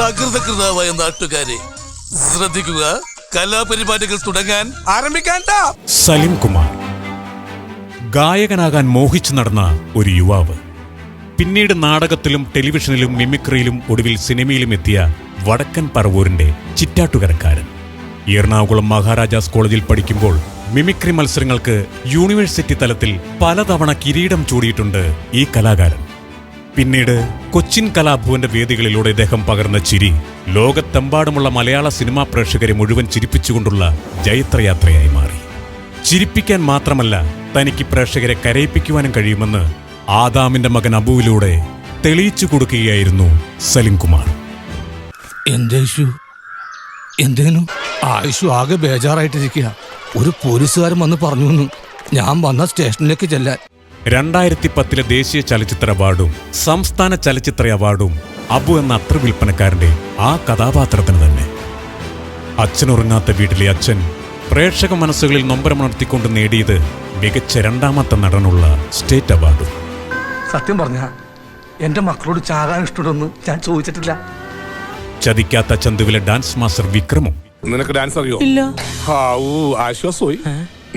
സകൃതകൃതാവായ നാട്ടുകാരെ ശ്രദ്ധിക്കുക, കലാപരിപാടികൾ തുടങ്ങാൻ ആരംഭിക്കാൻ. സലിം കുമാർ ഗായകനാകാൻ മോഹിച്ചു നടന്ന ഒരു യുവാവ്. പിന്നീട് നാടകത്തിലും ടെലിവിഷനിലും മിമിക്രിയിലും ഒടുവിൽ സിനിമയിലും എത്തിയ വടക്കൻ പറവൂരിന്റെ ചിറ്റാട്ടുകരക്കാരൻ. എറണാകുളം മഹാരാജാസ് കോളേജിൽ പഠിക്കുമ്പോൾ മിമിക്രി മത്സരങ്ങൾക്ക് യൂണിവേഴ്സിറ്റി തലത്തിൽ പലതവണ കിരീടം ചൂടിയിട്ടുണ്ട് ഈ കലാകാരൻ. പിന്നീട് കൊച്ചിൻ കലാഭവന്റെ വേദികളിലൂടെ ഇദ്ദേഹം പകർന്ന ചിരി ലോകത്തെമ്പാടുമുള്ള മലയാള സിനിമാ പ്രേക്ഷകരെ മുഴുവൻ ചിരിപ്പിച്ചുകൊണ്ടുള്ള ജൈത്രയാത്രയായി മാറി. ചിരിപ്പിക്കാൻ മാത്രമല്ല, തനിക്ക് പ്രേക്ഷകരെ കരയിപ്പിക്കുവാനും കഴിയുമെന്ന് ആദാമിന്റെ മകൻ അബുവിലൂടെ തെളിയിച്ചു കൊടുക്കുകയായിരുന്നു സലിം കുമാർ. എന്തേനു ആയുഷു ആകെ ബേജാറായിട്ടിരിക്കുക. ഒരു പോലീസുകാരൻ വന്ന് പറഞ്ഞു ഞാൻ വന്ന സ്റ്റേഷനിലേക്ക് ചെല്ലാൻ. 2010 ദേശീയ ചലച്ചിത്ര അവാർഡും സംസ്ഥാന ചലച്ചിത്ര അവാർഡും അബു എന്ന അത്ര വിൽപ്പനക്കാരന്റെ ആ കഥാപാത്രത്തിന് തന്നെ. അച്ഛനുറങ്ങാത്ത വീട്ടിലെ അച്ഛൻ പ്രേക്ഷക മനസ്സുകളിൽ നൊമ്പരമുണർത്തിക്കൊണ്ട് നേടിയത് മികച്ച 2ാമത്തെ നടനുള്ള സ്റ്റേറ്റ് അവാർഡും. സത്യം പറഞ്ഞ എന്റെ മക്കളോട് ചാകാൻ ഇഷ്ടമുണ്ടെന്ന് ഞാൻ ചോദിച്ചിട്ടില്ല. ചതിക്കാത്ത ചന്തുവിലെ ഡാൻസ് മാസ്റ്റർ വിക്രമും. നിനക്ക് ഡാൻസ് അറിയോ? ഇല്ല. ആശ്വാസമായി.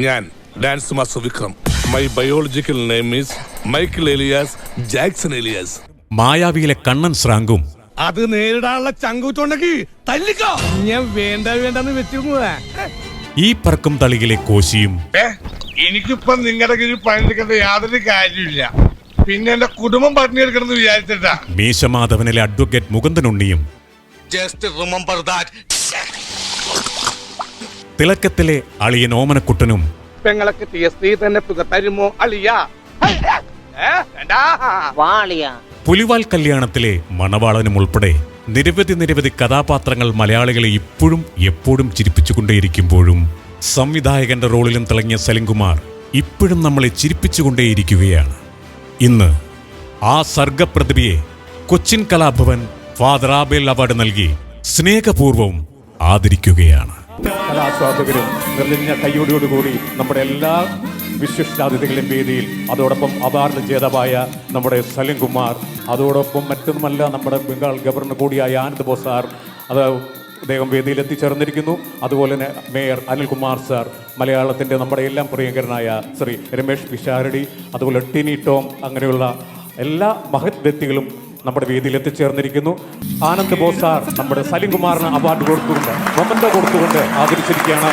ഞാൻ dance master Vikram. My biological name is Michael alias Jackson alias. മായാവിയിലെ കണ്ണൻ സ്രാങ്കും. അത് നേരിടാനുള്ള ചങ്കൂറ്റുണ്ടെങ്കിൽ തല്ലിക്കോ. ഞാൻ വേണ്ടെന്ന് വെച്ചിരുന്നതാ. ഈ പറക്കും തളിയിലെ കോശിയും. എനിക്കിപ്പം നിങ്ങളുടെ കീഴിൽ പണിയെടുക്കേണ്ട യാതൊരു കാര്യമില്ല. പിന്നെ എന്റെ കുടുംബം പട്ടിണിയെടുക്കണമെന്ന് വിചാരിച്ചിട്ടാ. മീശമാധവനിലെ അഡ്വക്കേറ്റ് മുകുന്ദനുണ്ണിയും. തിളക്കത്തിലെ അളിയൻ ഓമനക്കുട്ടനും. പെങ്ങളൊക്കെ TSD തന്നെ തരുമോ അളിയ? പുലിവാൽ കല്യാണത്തിലെ മണവാളനും ഉൾപ്പെടെ നിരവധി കഥാപാത്രങ്ങൾ മലയാളികളെ ഇപ്പോഴും എപ്പോഴും ചിരിപ്പിച്ചുകൊണ്ടേയിരിക്കുമ്പോഴും സംവിധായകന്റെ റോളിലും തിളങ്ങിയ സലിംകുമാർ ഇപ്പോഴും നമ്മളെ ചിരിപ്പിച്ചുകൊണ്ടേയിരിക്കുകയാണ്. ഇന്ന് ആ സർഗപ്രതിഭയെ കൊച്ചിൻ കലാഭവൻ ഫാദർ ആബേൽ അവാർഡ് നൽകി സ്നേഹപൂർവ്വം ആദരിക്കുകയാണ്. കലാസ്വാദകരും നിർലിഞ്ഞ കയ്യോടുകൂടി നമ്മുടെ എല്ലാ വിശിഷ്ടാതിഥികളും വേദിയിൽ, അതോടൊപ്പം അവാർഡ് ജേതാവായ നമ്മുടെ സലിം കുമാർ, അതോടൊപ്പം മറ്റൊന്നുമല്ല നമ്മുടെ ബംഗാൾ ഗവർണർ കൂടിയായ ആനന്ദ് ബോസ് സാർ, അദ്ദേഹം വേദിയിൽ എത്തിച്ചേർന്നിരിക്കുന്നു. അതുപോലെ തന്നെ മേയർ അനിൽകുമാർ സാർ, മലയാളത്തിൻ്റെ നമ്മുടെ എല്ലാം പ്രിയങ്കരനായ ശ്രീ രമേഷ് പിഷാരടി, അതുപോലെ ടിനി ടോം, അങ്ങനെയുള്ള എല്ലാ മഹത് വ്യക്തികളും നമ്മുടെ വേദിയിൽ എത്തിച്ചേർന്നിരിക്കുന്നു. ആനന്ദ് ബോസ് സാർ നമ്മുടെ സലിം കുമാറിന് അവാർഡ് കൊടുത്തുകൊണ്ട് മൊമെന്റോ കൊടുത്തുകൊണ്ട് ആദരിച്ചിരിക്കുകയാണ്.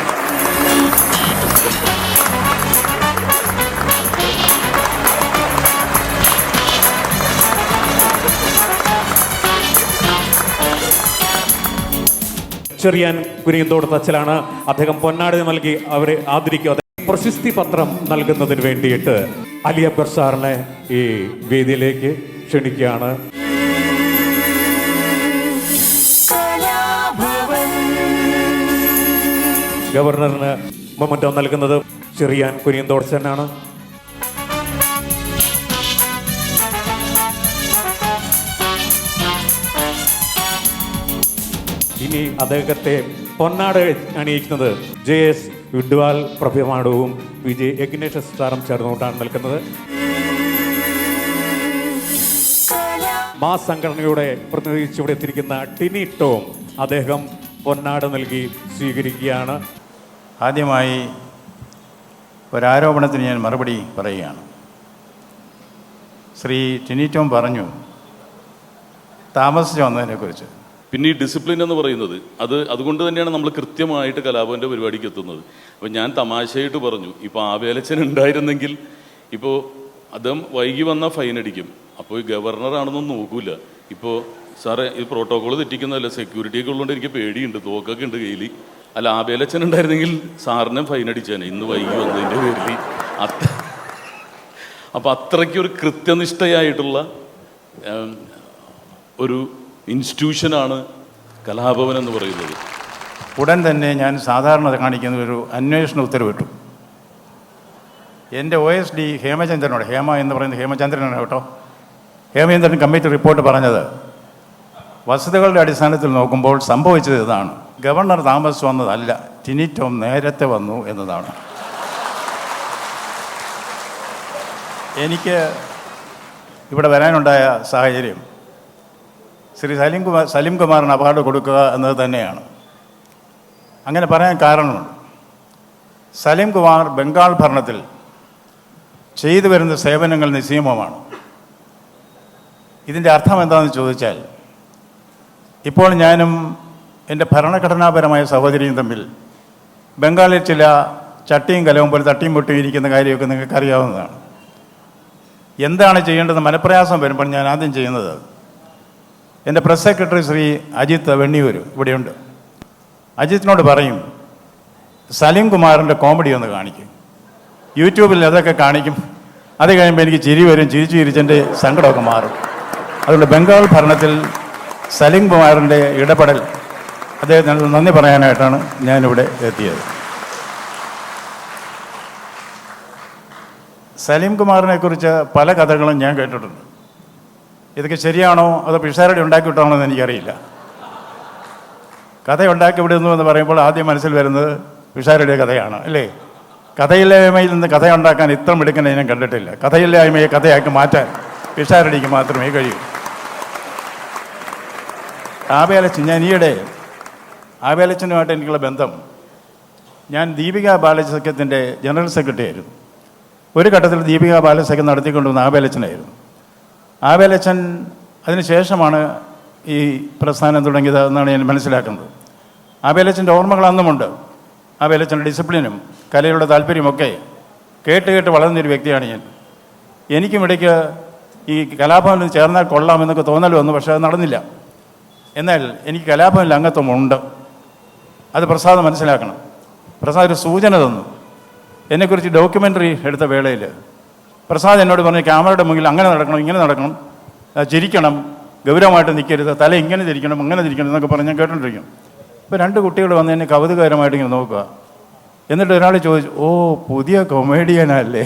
ചെറിയാൻ കുനിയന്തോട് തച്ചലാണ്. അദ്ദേഹം പൊന്നാട് നൽകി അവരെ ആദരിക്കുക. പ്രശസ്തി പത്രം നൽകുന്നതിന് വേണ്ടിയിട്ട് അലി അക്ബർ സാറിനെ ഈ വേദിയിലേക്ക് ക്ഷണിക്കുകയാണ്. ഗവർണറിന് മൊമെന്റോ നൽകുന്നത് ചെറിയാൻ കുനിയന്തോടച്ചനാണ്. ഇനി അദ്ദേഹത്തെ പൊന്നാട് അണിയിക്കുന്നത് JS വിഡ്വാൽ പ്രഭ്യമാടവും വിജയ് യജ്ഞേഷ് സാറും ചേർന്നുകൊണ്ടാണ് നൽകുന്നത്. മാ സംഘടനയുടെ പ്രതിനിധിച്ചിവിടെ എത്തിയിരിക്കുന്ന ടിനി ടോം, അദ്ദേഹം പൊന്നാട് നൽകി സ്വീകരിക്കുകയാണ്. ആദ്യമായി ഒരാരോപണത്തിന് ഞാൻ മറുപടി പറയുകയാണ്. ശ്രീ ടിനി ടോം പറഞ്ഞു താമസിച്ച് വന്നതിനെക്കുറിച്ച്. പിന്നെ ഈ ഡിസിപ്ലിൻ എന്ന് പറയുന്നത് അതുകൊണ്ട് തന്നെയാണ് നമ്മൾ കൃത്യമായിട്ട് കലാഭവൻ്റെ പരിപാടിക്ക് എത്തുന്നത്. അപ്പം ഞാൻ തമാശയായിട്ട് പറഞ്ഞു, ഇപ്പോൾ ആവേലച്ചൻ ഉണ്ടായിരുന്നെങ്കിൽ ഇപ്പോൾ അദ്ദേഹം വൈകി വന്നാൽ ഫൈൻ അടിക്കും. അപ്പോൾ ഈ ഗവർണറാണെന്നൊന്നും നോക്കൂല. ഇപ്പോൾ സാറേ ഈ പ്രോട്ടോക്കോൾ തെറ്റിക്കുന്നതല്ല, സെക്യൂരിറ്റിയൊക്കെ ഉള്ളതുകൊണ്ട് എനിക്ക് പേടിയുണ്ട്, തോക്കൊക്കെ ഉണ്ട് കയ്യിൽ. അല്ല, ആബേലച്ചൻ ഉണ്ടായിരുന്നെങ്കിൽ സാറിനെ ഫൈൻ അടിച്ചേനെ ഇന്ന് വൈകി വന്നതിൻ്റെ പേരിൽ. അപ്പം അത്രയ്ക്കൊരു കൃത്യനിഷ്ഠയായിട്ടുള്ള ഒരു ഇൻസ്റ്റിറ്റ്യൂഷനാണ് കലാഭവൻ എന്ന് പറയുന്നത്. ഉടൻ തന്നെ ഞാൻ സാധാരണ കാണിക്കുന്ന ഒരു അന്വേഷണ ഉത്തരവിട്ടു. എൻ്റെ OSD ഹേമചന്ദ്രനോട്, ഹേമ എന്ന് പറയുന്നത് ഹേമചന്ദ്രനാണ് കേട്ടോ, ഹേമചന്ദ്രൻ കമ്മിറ്റി റിപ്പോർട്ട് പറഞ്ഞത് വസ്തുതകളുടെ അടിസ്ഥാനത്തിൽ നോക്കുമ്പോൾ സംഭവിച്ചത് ഇതാണ്. ഗവർണർ താമസിച്ച് വന്നതല്ല, ടിനി ടോം നേരത്തെ വന്നു എന്നതാണ്. എനിക്ക് ഇവിടെ വരാനുണ്ടായ സാഹചര്യം ശ്രീ സലീം കുമാറിന് അവാർഡ് കൊടുക്കുക എന്നത് തന്നെയാണ്. അങ്ങനെ പറയാൻ കാരണമുണ്ട്. സലീം കുമാർ ബംഗാൾ ഭരണത്തിൽ ചെയ്തു വരുന്ന സേവനങ്ങൾ നിസ്സീമമാണ്. ഇതിൻ്റെ അർത്ഥം എന്താണെന്ന് ചോദിച്ചാൽ, ഇപ്പോൾ ഞാനും എൻ്റെ ഭരണഘടനാപരമായ സഹോദരിയും തമ്മിൽ ബംഗാളിൽ ചില ചട്ടിയും കലവും പോലെ തട്ടിയും പൊട്ടിയും ഇരിക്കുന്ന കാര്യമൊക്കെ നിങ്ങൾക്ക് അറിയാവുന്നതാണ്. എന്താണ് ചെയ്യേണ്ടത് മനപ്രയാസം വരുമ്പോൾ ഞാൻ ആദ്യം ചെയ്യുന്നത്, എൻ്റെ പ്രസ് സെക്രട്ടറി ശ്രീ അജിത്ത് വെണ്ണിയൂർ ഇവിടെയുണ്ട്. അജിത്തിനോട് പറയും, സലീം കുമാറിൻ്റെ കോമഡി ഒന്ന് കാണിക്കും. യൂട്യൂബിൽ അതൊക്കെ കാണിക്കും. അത് കഴിയുമ്പോൾ എനിക്ക് ചിരി വരും. ചിരിച്ചു ചിരിച്ചെൻ്റെ സങ്കടമൊക്കെ മാറും. അതുകൊണ്ട് ബംഗാൾ ഭരണത്തിൽ സലീം കുമാറിൻ്റെ ഇടപെടൽ അദ്ദേഹത്തിന് നന്ദി പറയാനായിട്ടാണ് ഞാനിവിടെ എത്തിയത്. സലീം കുമാറിനെ കുറിച്ച് പല കഥകളും ഞാൻ കേട്ടിട്ടുണ്ട്. ഇതൊക്കെ ശരിയാണോ അതോ പിഷാരടി ഉണ്ടാക്കി വിട്ടാണോ എന്ന് എനിക്കറിയില്ല. കഥ ഉണ്ടാക്കി വിടുന്നു എന്ന് പറയുമ്പോൾ ആദ്യം മനസ്സിൽ വരുന്നത് പിഷാരടിയുടെ കഥയാണ്, അല്ലേ? കഥയില്ലായ്മയിൽ നിന്ന് കഥ ഉണ്ടാക്കാൻ ഇത്ര മിടുക്കനെ ഞാൻ കണ്ടിട്ടില്ല. കഥയില്ലായ്മയെ കഥയാക്കി മാറ്റാൻ പിഷാരടിക്ക് മാത്രമേ കഴിയൂ. ആബേലച്ചൻ, ഞാൻ ഈയിടെ ആബേലച്ചനുമായിട്ട് എനിക്കുള്ള ബന്ധം, ഞാൻ ദീപിക ബാലസഖ്യത്തിൻ്റെ ജനറൽ സെക്രട്ടറി ആയിരുന്നു. ഒരു ഘട്ടത്തിൽ ദീപിക ബാലസഖ്യം നടത്തിക്കൊണ്ടുവന്ന ആബേലച്ചനായിരുന്നു. ആബേലച്ചൻ അതിനുശേഷമാണ് ഈ പ്രസ്ഥാനം തുടങ്ങിയത് എന്നാണ് ഞാൻ മനസ്സിലാക്കുന്നത്. ആബേലച്ചൻ്റെ ഓർമ്മകൾ അന്നുമുണ്ട്. ആബേലച്ചൻ്റെ ഡിസിപ്ലിനും കലയുടെ താല്പര്യമൊക്കെ കേട്ട് കേട്ട് വളർന്നൊരു വ്യക്തിയാണ് ഞാൻ. എനിക്കും ഇടയ്ക്ക് ഈ കലാഭവനിൽ ചേർന്നാൽ കൊള്ളാമെന്നൊക്കെ തോന്നൽ വന്നു, പക്ഷേ അത് നടന്നില്ല. എന്നാൽ എനിക്ക് കലാഭവനിൽ അംഗത്വമുണ്ട്. അത് പ്രസാദ് മനസ്സിലാക്കണം. പ്രസാദ് ഒരു സൂചന തന്നു. എന്നെക്കുറിച്ച് ഡോക്യുമെൻ്ററി എടുത്ത വേളയിൽ പ്രസാദ് എന്നോട് പറഞ്ഞു, ക്യാമറയുടെ മുന്നിൽ അങ്ങനെ നടക്കണം, ഇങ്ങനെ നടക്കണം, ചിരിക്കണം, ഗൗരവമായിട്ട് നിൽക്കരുത്, തല ഇങ്ങനെ തിരിക്കണം, അങ്ങനെ തിരിക്കണം എന്നൊക്കെ പറഞ്ഞ് ഞാൻ കേട്ടോണ്ടിരിക്കും. ഇപ്പോൾ 2 കുട്ടികൾ വന്ന് എന്നെ കൗതുകകരമായിട്ട് ഇങ്ങനെ നോക്കുക. എന്നിട്ട് ഒരാൾ ചോദിച്ചു, ഓ പുതിയ കൊമേഡിയനല്ലേ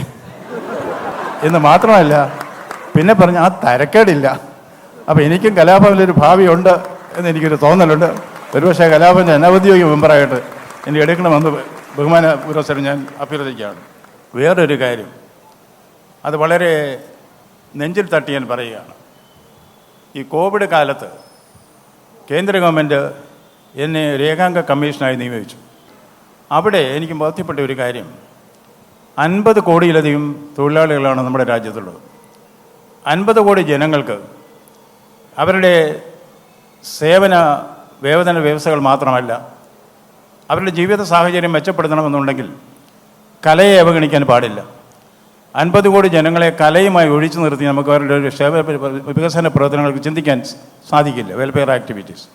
എന്ന് മാത്രമല്ല പിന്നെ പറഞ്ഞു, ആ തരക്കേടില്ല. അപ്പോൾ എനിക്കും കലാഭവനിലൊരു ഭാവിയുണ്ട് എന്ന് എനിക്കൊരു തോന്നലുണ്ട്. ഒരുപക്ഷെ കലാഭവൻ്റെ അനൗദ്യോഗിക മെമ്പറായിട്ട് എനിക്ക് എടുക്കണമെന്ന് ബഹുമാന പുരസ്സരം ഞാൻ അഭ്യർത്ഥിക്കുകയാണ്. വേറൊരു കാര്യം, അത് വളരെ നെഞ്ചിൽ തട്ടി ഞാൻ പറയുകയാണ്. ഈ കോവിഡ് കാലത്ത് കേന്ദ്ര ഗവൺമെൻറ് എന്നെ രേഖാംഗ കമ്മീഷനായി നിയമിച്ചു. അവിടെ എനിക്ക് ബോധ്യപ്പെട്ട ഒരു കാര്യം, 50 കോടിയിലധികം തൊഴിലാളികളാണ് നമ്മുടെ രാജ്യത്തുള്ളത്. 50 കോടി ജനങ്ങൾക്ക് അവരുടെ സേവന വേതന വ്യവസ്ഥകൾ മാത്രമല്ല, അവരുടെ ജീവിത സാഹചര്യം മെച്ചപ്പെടുത്തണമെന്നുണ്ടെങ്കിൽ കലയെ അവഗണിക്കാൻ പാടില്ല. 50 കോടി ജനങ്ങളെ കലയുമായി ഒഴിച്ചു നിർത്തി നമുക്ക് അവരുടെ ഒരു വികസന പ്രവർത്തനങ്ങൾക്ക് ചിന്തിക്കാൻ സാധിക്കില്ല, വെൽഫെയർ ആക്ടിവിറ്റീസ്.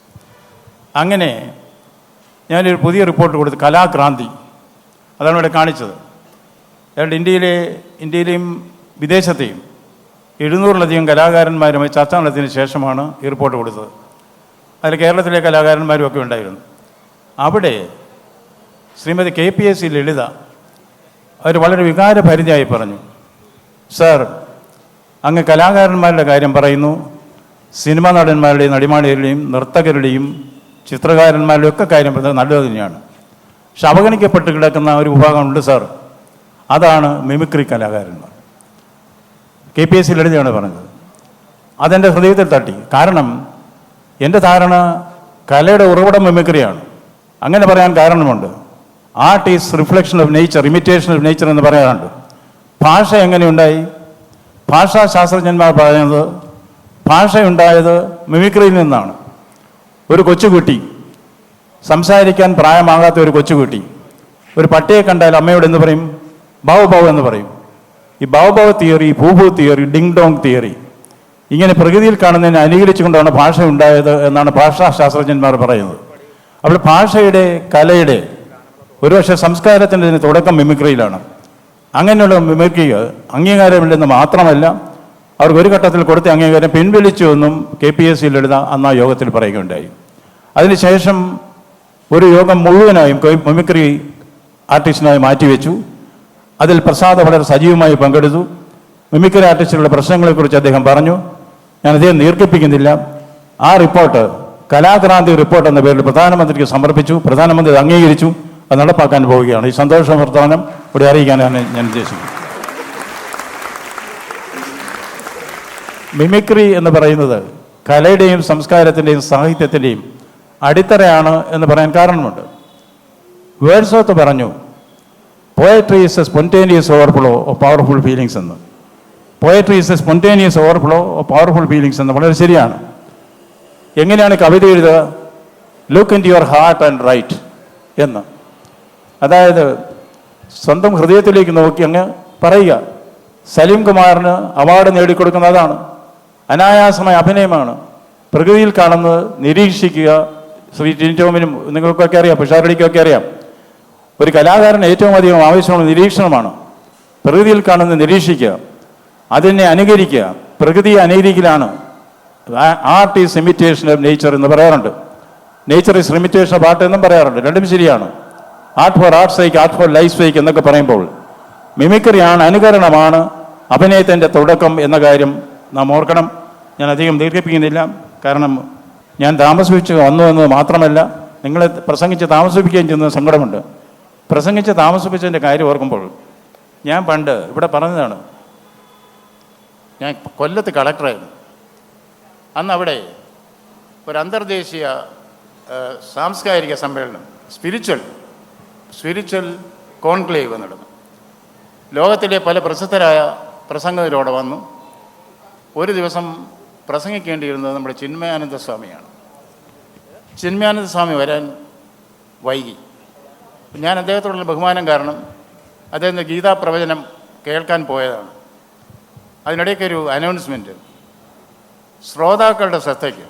അങ്ങനെ ഞാനൊരു പുതിയ റിപ്പോർട്ട് കൊടുത്തു, കലാക്രാന്തി. അതാണ് ഇവിടെ കാണിച്ചത്. അതുകൊണ്ട് ഇന്ത്യയിലെയും വിദേശത്തെയും 700-ലധികം കലാകാരന്മാരുമായി ചർച്ച നടത്തിയതിന് ശേഷമാണ് ഈ റിപ്പോർട്ട് കൊടുത്തത്. അതിൽ കേരളത്തിലെ കലാകാരന്മാരും ഒക്കെ ഉണ്ടായിരുന്നു. അവിടെ ശ്രീമതി KPSC ലളിത അവർ വളരെ വികാരഭരിതയായി പറഞ്ഞു, സാർ, അങ്ങ് കലാകാരന്മാരുടെ കാര്യം പറയുന്നു, സിനിമാ നടന്മാരുടെയും നടിമാരുടെയും നർത്തകരുടെയും ചിത്രകാരന്മാരുടെയും ഒക്കെ കാര്യം പറയുന്നത് നല്ലത് തന്നെയാണ്. പക്ഷെ അവഗണിക്കപ്പെട്ട് കിടക്കുന്ന ഒരു വിഭാഗമുണ്ട് സാർ, അതാണ് മിമിക്രി കലാകാരന്മാർ. KPSC ലളിതയാണ് പറഞ്ഞത്. അതെൻ്റെ ഹൃദയത്തിൽ തട്ടി. കാരണം എൻ്റെ ധാരണ കലയുടെ ഉറവിടം മിമിക്രിയാണ്. അങ്ങനെ പറയാൻ കാരണമുണ്ട്. Art is reflection of nature, imitation of nature എന്ന് പറയാറുണ്ട്. ഭാഷ എങ്ങനെയുണ്ടായി? ഭാഷാശാസ്ത്രജ്ഞന്മാർ പറയുന്നത് ഭാഷയുണ്ടായത് മിമിക്രിയിൽ നിന്നാണ്. ഒരു കൊച്ചുകുട്ടി, സംസാരിക്കാൻ പ്രായമാകാത്ത ഒരു കൊച്ചുകുട്ടി ഒരു പട്ടിയെ കണ്ടാൽ അമ്മയോട് എന്ന് പറയും? ബാവ് ബാവ് എന്ന് പറയും. ഈ bow bow theory, pooh pooh theory, ding dong theory, ഇങ്ങനെ പ്രകൃതിയിൽ കാണുന്നതിനെ അനുകരിച്ചുകൊണ്ടാണ് ഭാഷ ഉണ്ടായത് എന്നാണ് ഭാഷാശാസ്ത്രജ്ഞന്മാർ പറയുന്നത്. അപ്പോൾ ഭാഷയുടെ, കലയുടെ, ഒരുപക്ഷെ സംസ്കാരത്തിൻ്റെ തുടക്കം മിമിക്രിയിലാണ്. അങ്ങനെയുള്ള മിമിക്രിക്ക് അംഗീകാരമില്ലെന്ന് മാത്രമല്ല, അവർക്ക് ഒരു ഘട്ടത്തിൽ കൊടുത്ത അംഗീകാരം പിൻവലിച്ചു എന്നും KPSC ലളിത അന്ന് ആ യോഗത്തിൽ പറയുകയുണ്ടായി. അതിനുശേഷം ഒരു യോഗം മുഴുവനായും മിമിക്രി ആർട്ടിസ്റ്റിനായി മാറ്റിവെച്ചു. അതിൽ പ്രസാദ് വളരെ സജീവമായി പങ്കെടുത്തു. മിമിക്രി ആർട്ടിസ്റ്റുകളുടെ പ്രശ്നങ്ങളെക്കുറിച്ച് അദ്ദേഹം പറഞ്ഞു. ഞാൻ അദ്ദേഹം ദീർഘിപ്പിക്കുന്നില്ല. ആ റിപ്പോർട്ട്, കലാക്രാന്തി റിപ്പോർട്ട് എന്ന പേരിൽ പ്രധാനമന്ത്രിക്ക് സമർപ്പിച്ചു. പ്രധാനമന്ത്രി അത് അംഗീകരിച്ചു. അത് നടപ്പാക്കാൻ പോവുകയാണ്. ഈ സന്തോഷ വർത്തമാനം ഇവിടെ അറിയിക്കാനാണ് ഞാൻ ഉദ്ദേശിക്കുന്നത്. മിമിക്രി എന്ന് പറയുന്നത് കലയുടെയും സംസ്കാരത്തിൻ്റെയും സാഹിത്യത്തിൻ്റെയും അടിത്തറയാണ് എന്ന് പറയാൻ കാരണമുണ്ട്. വേർഡ്സ്വർത്ത് പറഞ്ഞു, poetry is a spontaneous overflow of powerful feelings എന്ന്. Poetry is a spontaneous overflow of powerful feelings എന്ന് വളരെ ശരിയാണ്. എങ്ങനെയാണ് കവിത എഴുതുക? Look into your heart and write എന്ന്. അതായത് സ്വന്തം ഹൃദയത്തിലേക്ക് നോക്കി അങ്ങ് പറയുക. സലീം കുമാറിന് അവാർഡ് നേടിക്കൊടുക്കുന്നത് അതാണ്. അനായാസമായ അഭിനയമാണ്. പ്രകൃതിയിൽ കാണുന്നത് നിരീക്ഷിക്കുക. ശ്രീ ടിൻറ്റോമിനും നിങ്ങൾക്കൊക്കെ അറിയാം, പിഷാരടിക്കൊക്കെ അറിയാം. ഒരു കലാകാരന് ഏറ്റവും അധികം ആവശ്യമുള്ള നിരീക്ഷണമാണ്. പ്രകൃതിയിൽ കാണുന്നത് നിരീക്ഷിക്കുക, അതിനെ അനുകരിക്കുക. പ്രകൃതിയെ അനുകരിക്കലാണ്. Art is imitation of nature എന്ന് പറയാറുണ്ട്. Nature is imitation of art എന്നും പറയാറുണ്ട്. രണ്ടും ശരിയാണ്. Art for art sake, art for life sake എന്നൊക്കെ പറയുമ്പോൾ മിമിക്രിയാണ്, അനുകരണമാണ് അഭിനയത്തിൻ്റെ തുടക്കം എന്ന കാര്യം നാം ഓർക്കണം. ഞാൻ അധികം ദീർഘിപ്പിക്കുന്നില്ല, കാരണം ഞാൻ താമസിപ്പിച്ച് വന്നു എന്നത് മാത്രമല്ല, നിങ്ങളെ പ്രസംഗിച്ച് താമസിപ്പിക്കുകയും ചെയ്യുന്ന സങ്കടമുണ്ട്. പ്രസംഗിച്ച് താമസിപ്പിച്ചതിൻ്റെ കാര്യം ഓർക്കുമ്പോൾ ഞാൻ പണ്ട് ഇവിടെ പറഞ്ഞതാണ്, ഞാൻ കൊല്ലത്ത് കളക്ടറായിരുന്നു. അന്ന് അവിടെ ഒരു അന്തർദേശീയ സാംസ്കാരിക സമ്മേളനം, സ്പിരിച്വൽ കോൺക്ലേവ് നടന്നു. ലോകത്തിലെ പല പ്രസിദ്ധരായ പ്രസംഗകരോടെ വന്നു. ഒരു ദിവസം പ്രസംഗിക്കേണ്ടിയിരുന്നത് നമ്മുടെ ചിന്മയാനന്ദ സ്വാമിയാണ്. ചിന്മയാനന്ദ സ്വാമി വരാൻ വൈകി. ഞാൻ അദ്ദേഹത്തോടുള്ള ബഹുമാനം കാരണം അദ്ദേഹത്തിൻ്റെ ഗീതാ പ്രവചനം കേൾക്കാൻ പോയതാണ്. അതിനിടയ്ക്കൊരു അനൗൺസ്മെൻറ്റ്, ശ്രോതാക്കളുടെ ശ്രദ്ധയ്ക്ക്,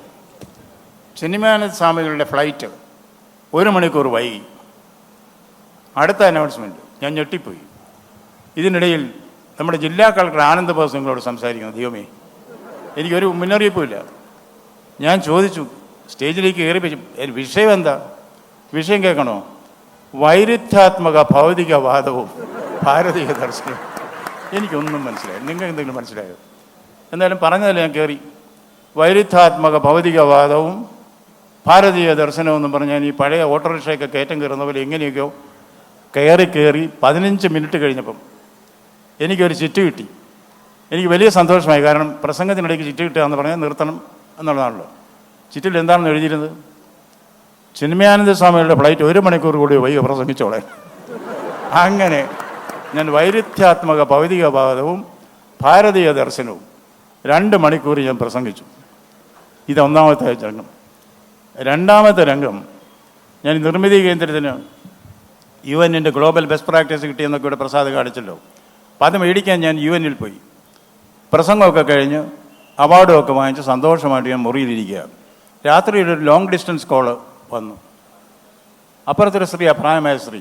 ചിന്മയാനന്ദ സ്വാമികളുടെ ഫ്ലൈറ്റ് 1 മണിക്കൂർ വൈകി. അടുത്ത അനൗൺസ്മെൻറ്റ്, ഞാൻ ഞെട്ടിപ്പോയി. ഇതിനിടയിൽ നമ്മുടെ ജില്ലാ കളക്ടർ ആനന്ദ് ബോസ് നിങ്ങളോട് സംസാരിക്കുന്നു. ദൈവമേ, എനിക്കൊരു മുന്നറിയിപ്പുമില്ല. ഞാൻ ചോദിച്ചു, സ്റ്റേജിലേക്ക് കയറി വിഷയം എന്താ? വിഷയം കേൾക്കണോ? വൈരുദ്ധ്യാത്മക ഭൗതികവാദവും ഭാരതീയ ദർശനവും. എനിക്കൊന്നും മനസ്സിലായി. നിങ്ങൾക്ക് എന്തെങ്കിലും മനസ്സിലായോ? എന്തായാലും പറഞ്ഞതല്ലേ, ഞാൻ കയറി. വൈരുദ്ധ്യാത്മക ഭൗതികവാദവും ഭാരതീയ ദർശനവും എന്ന് പറഞ്ഞാൽ ഈ പഴയ ഓട്ടോറിക്ഷയൊക്കെ കയറ്റം കയറുന്ന പോലെ എങ്ങനെയൊക്കെയോ കയറി 15 മിനിറ്റ് കഴിഞ്ഞപ്പം എനിക്കൊരു ചിറ്റ് കിട്ടി. എനിക്ക് വലിയ സന്തോഷമായി. കാരണം പ്രസംഗത്തിനിടയ്ക്ക് ചിറ്റ് കിട്ടുക എന്ന് പറഞ്ഞാൽ നിർത്തണം എന്നുള്ളതാണല്ലോ. ചിറ്റിൽ എന്താണെന്ന് എഴുതിയിരുന്നത്? ചിന്മയാനന്ദ സ്വാമികളുടെ ഫ്ലൈറ്റ് 1 മണിക്കൂർ കൂടി വൈകി പ്രസംഗിച്ചോളെ. അങ്ങനെ ഞാൻ വൈരുദ്ധ്യാത്മക ഭൗതികവാദവും ഭാരതീയ ദർശനവും 2 മണിക്കൂർ ഞാൻ പ്രസംഗിച്ചു. ഇത് ഒന്നാമത്തെ രംഗം. രണ്ടാമത്തെ രംഗം, ഞാൻ നിർമ്മിതി കേന്ദ്രത്തിന് UN ഗ്ലോബൽ ബെസ്റ്റ് പ്രാക്ടീസ് കിട്ടിയെന്നൊക്കെ ഇവിടെ പ്രസാദ് കാണിച്ചല്ലോ. അപ്പം അത് മേടിക്കാൻ ഞാൻ UN പോയി. പ്രസംഗമൊക്കെ കഴിഞ്ഞ് അവാർഡുമൊക്കെ വാങ്ങിച്ച് സന്തോഷമായിട്ട് ഞാൻ മുറിയിലിരിക്കുക. രാത്രി ഒരു ലോങ് ഡിസ്റ്റൻസ് കോള് വന്നു. അപ്പുറത്തൊരു സ്ത്രീ, അപ്രായമായ സ്ത്രീ.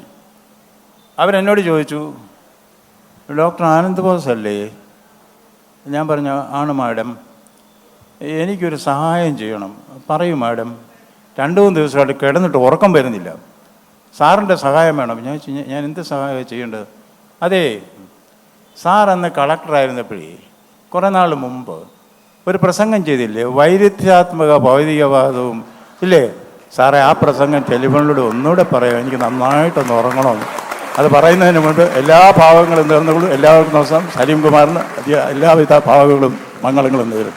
അവരെന്നോട് ചോദിച്ചു, ഡോക്ടർ ആനന്ദ് ബോസ് അല്ലേ? ഞാൻ പറഞ്ഞു, ആണ് മാഡം. എനിക്കൊരു സഹായം ചെയ്യണം. പറയൂ മാഡം. 2-3 ദിവസമായിട്ട് കിടന്നിട്ട് ഉറക്കം വരുന്നില്ല. സാറിൻ്റെ സഹായം വേണം. ഞാൻ എന്ത് സഹായം ചെയ്യേണ്ടത്? അതെ, സാർ അന്ന് കളക്ടറായിരുന്നപ്പോഴേ കുറേ നാൾ മുമ്പ് ഒരു പ്രസംഗം ചെയ്തില്ലേ, വൈരുദ്ധ്യാത്മക ഭൗതികവാദവും ഇല്ലേ? സാറേ, ആ പ്രസംഗം ടെലിഫോണിലൂടെ ഒന്നുകൂടെ പറയാം, എനിക്ക് നന്നായിട്ടൊന്ന് ഉറങ്ങണമെന്ന്. അത് പറയുന്നതിന് മുമ്പ് എല്ലാ ഭാവങ്ങളും നേർന്നുകൊള്ളും. എല്ലാവർക്കും ദിവസം സലീം കുമാറിന് എല്ലാവിധ ഭാവങ്ങളും മംഗളങ്ങളും നേരും.